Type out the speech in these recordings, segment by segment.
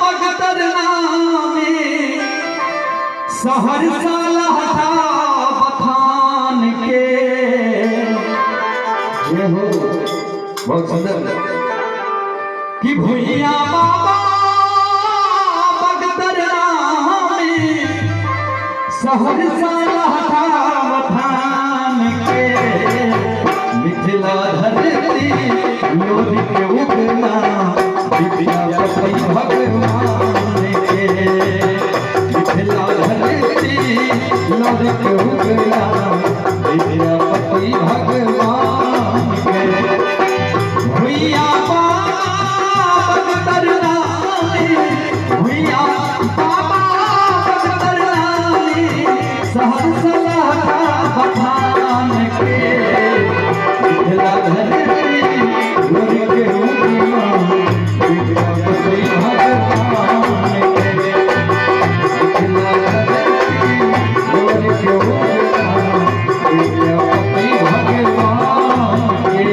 बगतरना में सहरसा लहटा बखान के। ये हो बहुत सुंदर कि भुइया बाबा बगतरना में सहरसा लहटा बखान के। मिथिला धरती लोध के उगना विद्यापति भगवान के। मिथिला धरती लोध के उगना विद्यापति भगवान के। भुइया बाबा बगतरना में भुइया बाबा बगतरना में सहरसा लहटा बखान के। मिथिला धरती लोध के उगना विद्यापति भगवान के। मिथिला धरती लोध के उगना विद्यापति भगवान के।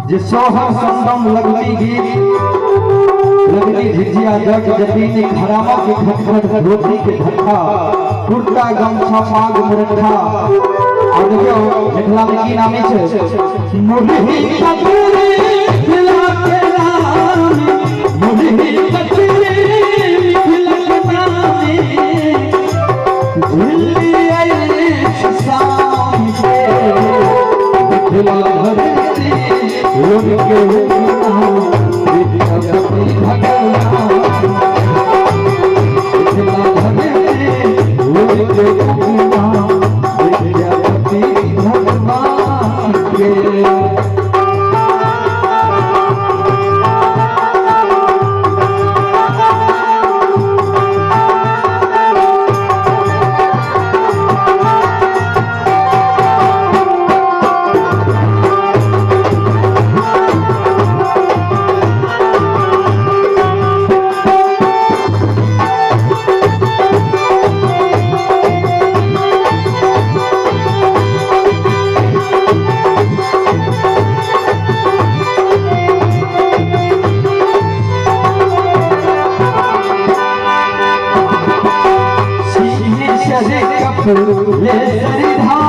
जे सोहर संगम लगली गीत लगली झिझिया जग जबीनी घरामा के खटखट रोटी के धक्का कुर्ता गमछा पाग मुरठा और देखियो मिथिला में की नामे छै मुरही कपूरी मिथिला के नामी मुरही कपूरी मिथिला के नामी दिल्ली आई शाम के मिथिला धरती उनके नाम विद्यापति भगवान मिथिला धरती उनके नाम विद्यापति भगवान के ले सरिधा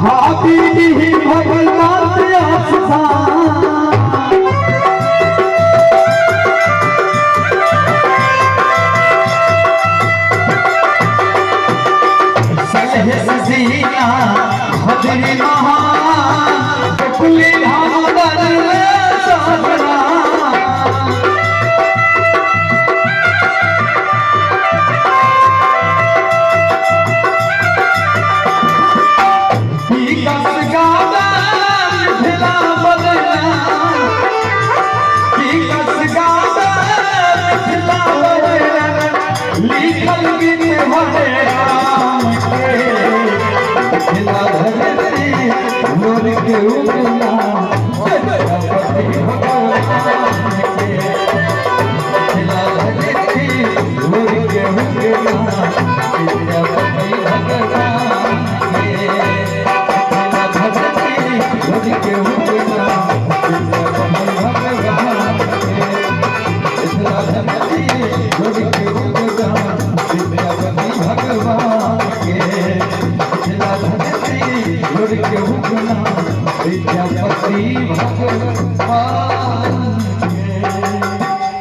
हाथी ही भगवत आस्था सलह सजीना हजरी